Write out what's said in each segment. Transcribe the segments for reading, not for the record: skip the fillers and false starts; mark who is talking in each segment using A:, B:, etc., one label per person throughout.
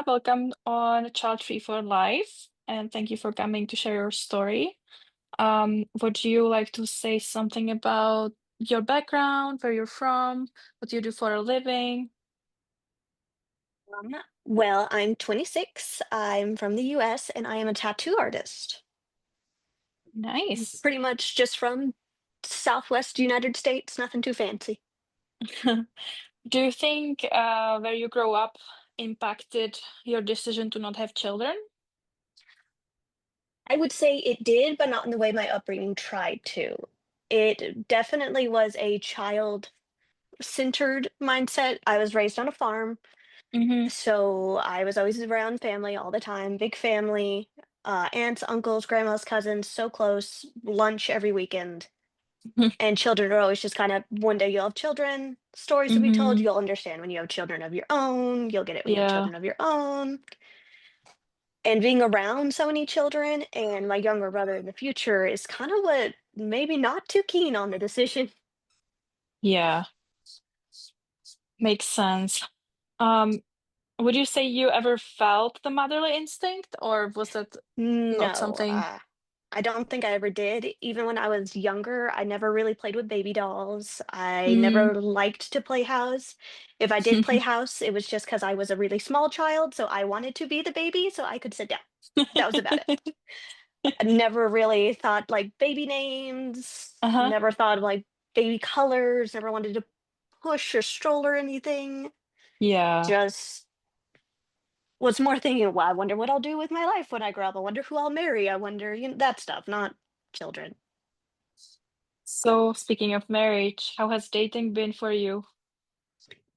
A: Lydia. Welcome on Child Free for Life, and thank you for coming to share your story. Would you like to say something about your background, where you're from, what you do for a living?
B: Um, well, I'm 26. I'm from the US and I am a tattoo artist.
A: Nice.
B: Pretty much just from Southwest United States, nothing too fancy.
A: Do you think where you grow up impacted your decision to not have children?
B: I would say it did, but not in the way my upbringing tried to. It definitely was a child-centered mindset. I was raised on a farm,
A: Mm-hmm.
B: so I was always around family all the time, big family, aunts, uncles, grandmas, cousins, so close, lunch every weekend. And children are always just kind of one day you'll have children, stories will be told,
A: Mm-hmm.
B: you'll understand when you have children of your own, you'll get it when you have
A: Yeah.
B: children of your own. And being around so many children and my younger brother in the future is kind of what maybe not too keen on the decision.
A: Yeah. Makes sense. Um, would you say you ever felt the motherly instinct, or was that not
B: No,
A: something?
B: I don't think I ever did. Even when I was younger, I never really played with baby dolls. I
A: Mm.
B: never liked to play house. If I did play house, it was just because I was a really small child, so I wanted to be the baby so I could sit down. That was about it. I never really thought like baby names,
A: Uh-huh.
B: never thought of like baby colors, never wanted to push or stroll or anything.
A: Yeah.
B: Just was more thinking, well, I wonder what I'll do with my life when I grow up. I wonder who I'll marry. I wonder, that stuff, not children.
A: So, speaking of marriage, how has dating been for you?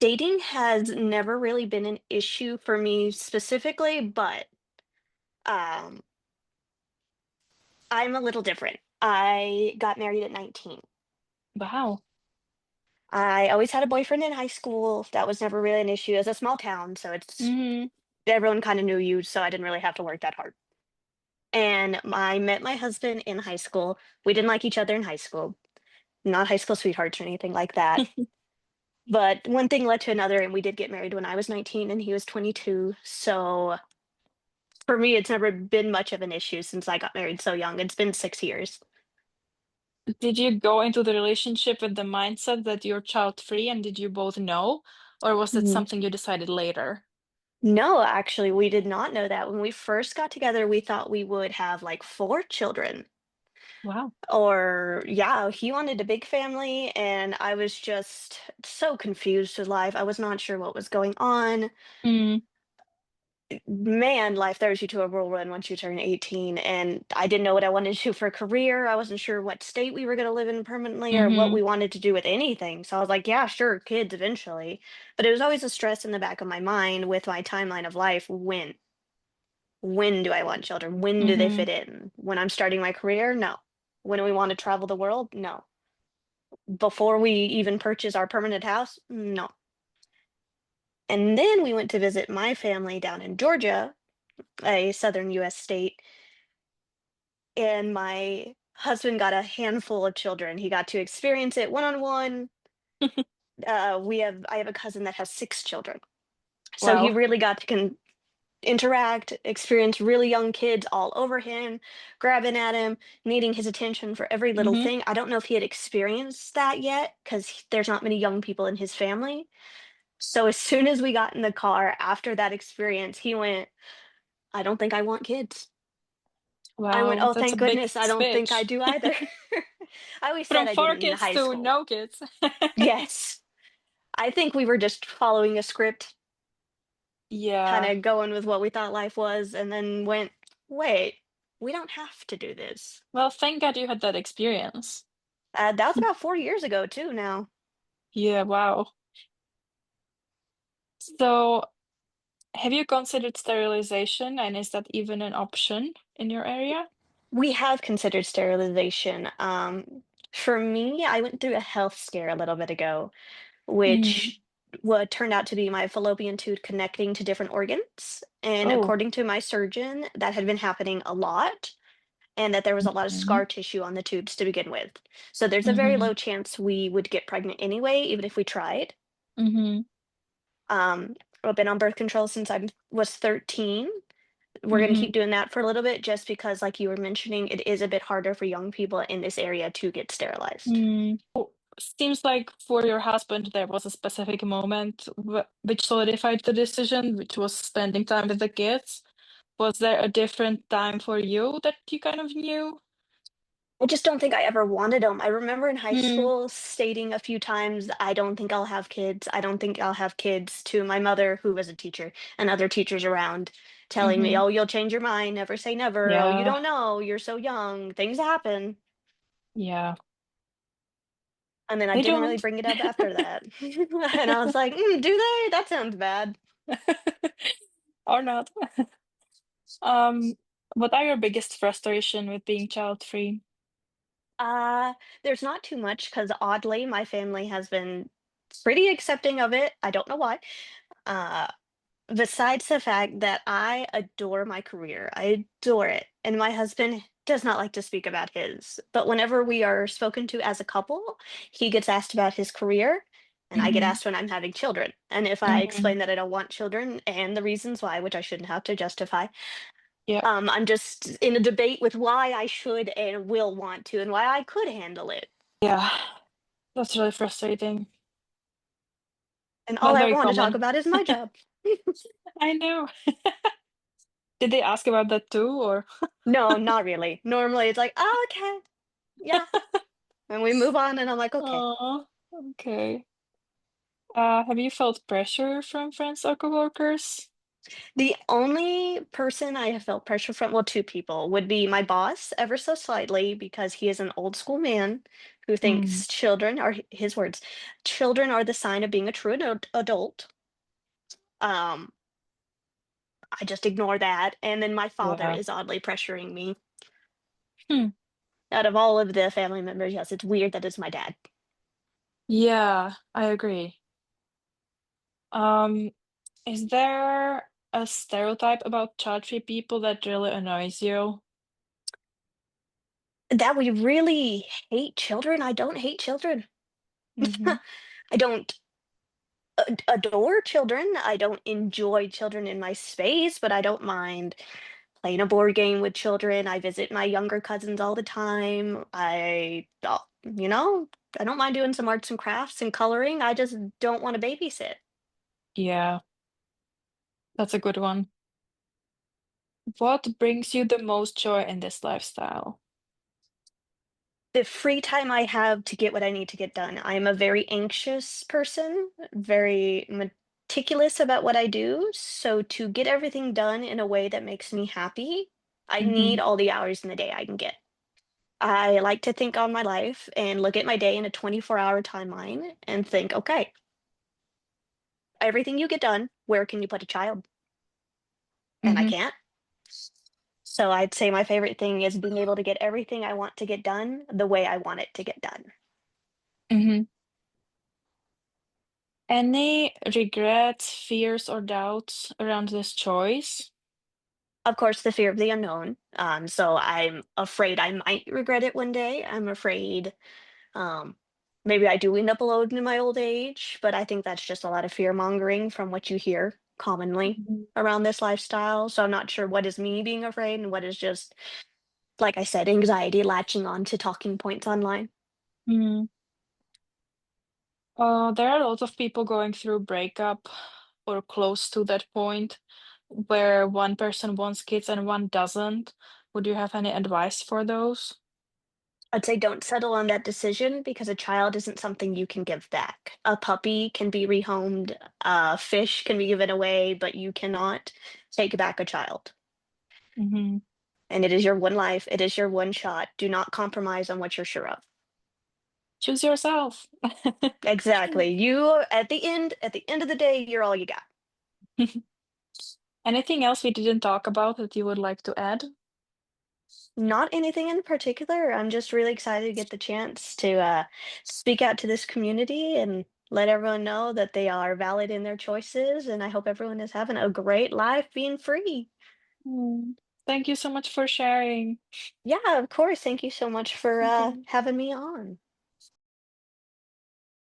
B: Dating has never really been an issue for me specifically, but um, I'm a little different. I got married at 19.
A: Wow.
B: I always had a boyfriend in high school. That was never really an issue. It's a small town, so it's
A: Hmm.
B: everyone kind of knew you, so I didn't really have to work that hard. And I met my husband in high school. We didn't like each other in high school, not high school sweethearts or anything like that. But one thing led to another, and we did get married when I was 19 and he was 22. So for me, it's never been much of an issue since I got married so young. It's been 6 years.
A: Did you go into the relationship with the mindset that you're child free and did you both know? Or was it
B: Mm.
A: something you decided later?
B: No, actually, we did not know that. When we first got together, we thought we would have like four children.
A: Wow.
B: Or, yeah, he wanted a big family, and I was just so confused with life. I was not sure what was going on.
A: Mm.
B: Man, life throws you to a whirlwind once you turn 18, and I didn't know what I wanted to do for a career. I wasn't sure what state we were going to live in permanently or what
A: Mm-hmm.
B: we wanted to do with anything. So I was like, yeah, sure, kids eventually. But it was always a stress in the back of my mind with my timeline of life. When? When do I want children? When do they
A: Mm-hmm.
B: fit in? When I'm starting my career? No. When we want to travel the world? No. Before we even purchase our permanent house? No. And then we went to visit my family down in Georgia, a southern US state, and my husband got a handful of children. He got to experience it one on one. I have a cousin that has six children. So he
A: Wow.
B: really got to interact, experience really young kids all over him, grabbing at him, needing his attention for every little
A: Mm-hmm.
B: thing. I don't know if he had experienced that yet because there's not many young people in his family. So as soon as we got in the car after that experience, he went, I don't think I want kids. I went,
A: Wow.
B: oh,
A: That's a
B: thank
A: big
B: goodness. I don't think I
A: switch.
B: do either. I always
A: From
B: said I
A: four
B: didn't in
A: kids
B: high
A: to
B: school.
A: no kids.
B: Yes. I think we were just following a script, kind
A: Yeah.
B: of going with what we thought life was, and then went, wait, we don't have to do this.
A: Well, thank God you had that experience.
B: That was about 4 years ago, too, now.
A: Yeah, wow. So, have you considered sterilization, and is that even an option in your area?
B: We have considered sterilization. For me, I went through a health scare a little bit ago,
A: Mm.
B: which what turned out to be my fallopian tube connecting to different organs. And
A: Oh.
B: according to my surgeon, that had been happening a lot and that there was a lot of
A: Hmm.
B: scar tissue on the tubes to begin with. So there's a very
A: Hmm.
B: low chance we would get pregnant anyway, even if we tried.
A: Hmm.
B: Um, I've been on birth control since I was 13. We're gonna
A: Mm-hmm.
B: keep doing that for a little bit just because, like you were mentioning, it is a bit harder for young people in this area to get sterilized.
A: Mm. Oh, seems like for your husband, there was a specific moment which solidified the decision, which was spending time with the kids. Was there a different time for you that you kind of knew?
B: I just don't think I ever wanted them. I remember in high
A: Mm,
B: school stating a few times, "I don't think I'll have kids. I don't think I'll have kids," to my mother, who was a teacher, and other teachers around telling me,
A: hmm.
B: "Oh, you'll change your mind. Never say never. Oh, you
A: Yeah,
B: don't know. You're so young. Things happen."
A: yeah.
B: And then I
A: They
B: didn't really
A: don't.
B: bring it up after that. And I was like, "Mm, do they? That sounds bad."
A: Or not. Um, what are your biggest frustration with being child-free?
B: Uh, there's not too much because oddly, my family has been pretty accepting of it. I don't know why. Uh, Besides the fact that I adore my career, I adore it. And my husband does not like to speak about his. But whenever we are spoken to as a couple, he gets asked about his career, and I get
A: Hmm.
B: asked when I'm having children. And if I
A: Hmm.
B: explain that I don't want children and the reasons why, which I shouldn't have to justify,
A: Yeah,
B: I'm just in a debate with why I should and will want to and why I could handle it.
A: yeah. That's really frustrating,
B: And all
A: but
B: I
A: very
B: ever want to talk
A: common.
B: about is my job.
A: I know. Did they ask about that too, or?
B: No, not really. Normally it's like, oh, okay, yeah. And we move on, and I'm like, okay.
A: Oh, okay. Have you felt pressure from friends or coworkers?
B: The only person I have felt pressure from, well, two people, would be my boss, ever so slightly, because he is an old school man who
A: Mm,
B: thinks children are, his words, children are the sign of being a true adult. Um, I just ignore that. And then my father
A: yeah.
B: is oddly pressuring me.
A: Hmm.
B: Out of all of the family members, yes, it's weird that it's my dad.
A: Yeah, I agree. Um, is there a stereotype about child-free people that really annoys you?
B: That we really hate children. I don't hate children.
A: Mm-hmm.
B: I don't adore children. I don't enjoy children in my space, but I don't mind playing a board game with children. I visit my younger cousins all the time. I don't mind doing some arts and crafts and coloring. I just don't want to babysit.
A: Yeah, that's a good one. What brings you the most joy in this lifestyle?
B: The free time I have to get what I need to get done. I am a very anxious person, very meticulous about what I do. So to get everything done in a way that makes me happy, I
A: Mm-hmm.
B: need all the hours in the day I can get. I like to think on my life and look at my day in a 24-hour timeline and think, okay, everything you get done, where can you put a child? And I
A: Mm-hmm.
B: can't. So I'd say my favorite thing is being able to get everything I want to get done the way I want it to get done.
A: Mm-hmm. Any regrets, fears, or doubts around this choice?
B: Of course, the fear of the unknown. So I'm afraid I might regret it one day. I'm afraid um, maybe I do end up alone in my old age, but I think that's just a lot of fear mongering from what you hear commonly
A: Mhm.
B: around this lifestyle. So I'm not sure what is me being afraid and what is just, like I said, anxiety latching on to talking points online.
A: Mm. There are a lot of people going through breakup or close to that point where one person wants kids and one doesn't. Would you have any advice for those?
B: I'd say don't settle on that decision because a child isn't something you can give back. A puppy can be rehomed, a fish can be given away, but you cannot take back a child.
A: Hmm.
B: And it is your one life, it is your one shot. Do not compromise on what you're sure of.
A: Choose yourself.
B: Exactly. At the end of the day, you're all you got.
A: Anything else we didn't talk about that you would like to add?
B: Not anything in particular. I'm just really excited to get the chance to speak out to this community and let everyone know that they are valid in their choices. And I hope everyone is having a great life being free.
A: Mm. Thank you so much for sharing.
B: Yeah, of course. Thank you so much for
A: Okay.
B: having me on.